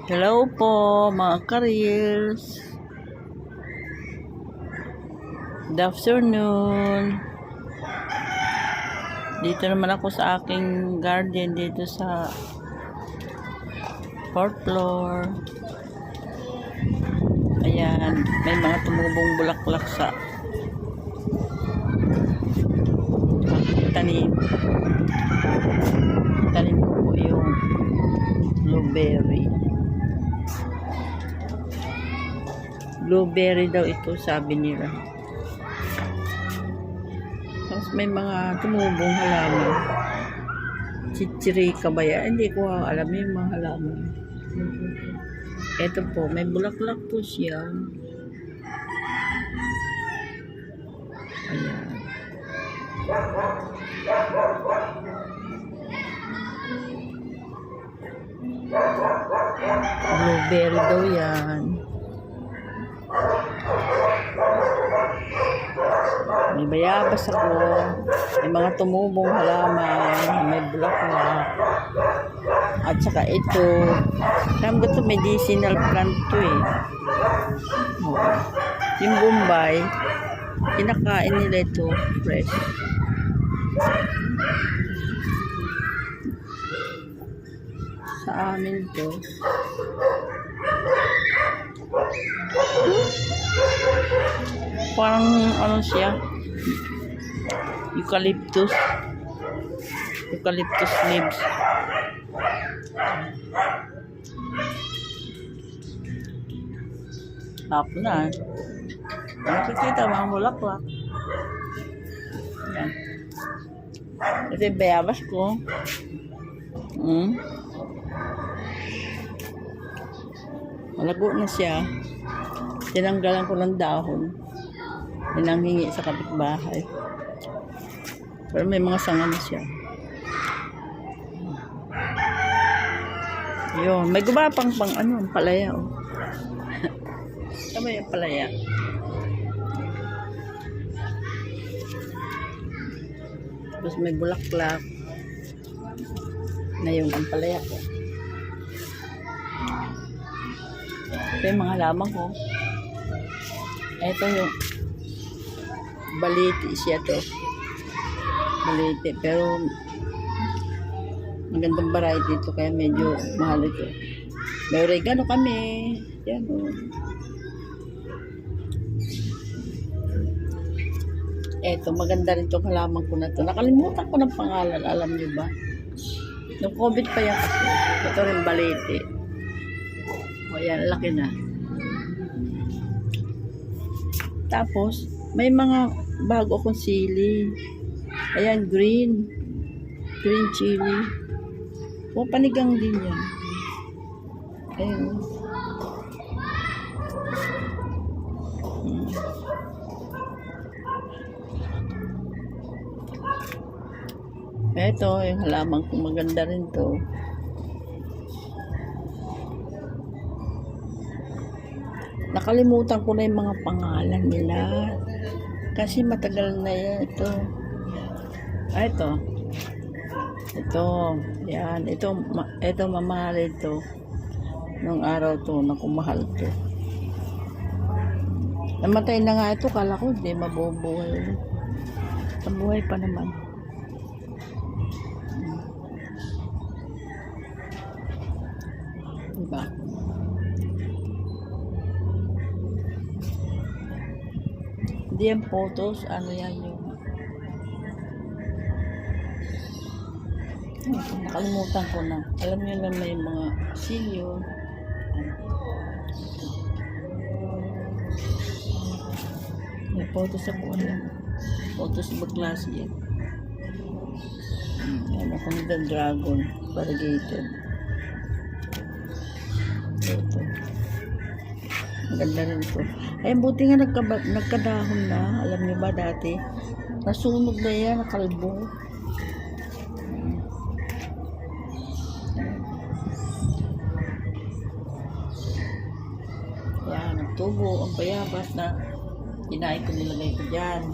Hello po mga ka-reels. Good afternoon. Dito naman ako sa aking garden dito sa 4th floor. Ayan, may mga tumubong bulaklak sa tanim. Tanim ko po yung blueberry. Blueberry daw ito, sabi nila. Tapos may mga tumubong halaman. Chichirika ba yan? Hindi ko alam yung mga halaman. Ito po, may bulaklak po siya. Ayan. Blueberry daw yan. May bayabas ako. May mga tumubong halaman. May bulaklak. At saka ito. Alam ko ito, medicinal plant to eh. Yung Bombay, kinakain nila ito fresh. Sa amin to. Parang ano siya, eucalyptus leaves. Hap na. Nakikita mga bulaklak. Yan. Ito yung bayabas ko. Malago na siya. Tinanggalan ko ng dahon. Hinanghingi sa kapitbahay. Pero may mga sanga na siya. Yun. May gumapang ano, palaya. Oh. Tama yung palaya. Tapos may bulaklak na yung ampalaya ko. Ito yung mga halaman ko. Ito yung baliti siya to. Baliti. Pero magandang variety ito kaya medyo mahal ito. May oregano kami. Yan o. Eto, maganda rin itong halaman ko na to. Nakalimutan ko ng pangalan. Alam nyo ba? Nung COVID pa yan kasi. Ito rin baliti. O yan, laki na. Tapos, may mga bago akong sili. Ayan, green chili. O, panigang din yan. Ayan. Ito, yung halaman kong maganda rin to. Nakalimutan ko na yung mga pangalan nila. Kasi matagal na yan. Ito. Ito. Ito. Yan. Ito mamahal ito. Nung araw to, nakumahal to. Namatay na nga ito. Kala ko hindi mabubuhay. Mabuhay pa naman. Diba? Hindi yan photos, ano yan yung nakalimutan ko na. Alam nyo na may mga silyo. May photos ako, photos ba klase yan? Yan ako ng dragon, variegated. Ito. Maganda rin ito. Ay, buti nga nagkadahon na. Alam niyo ba dati? Nasunog na yan, nakalbo. Yan, nagtubo ang bayabas na kinain ko, nilagay ko dyan.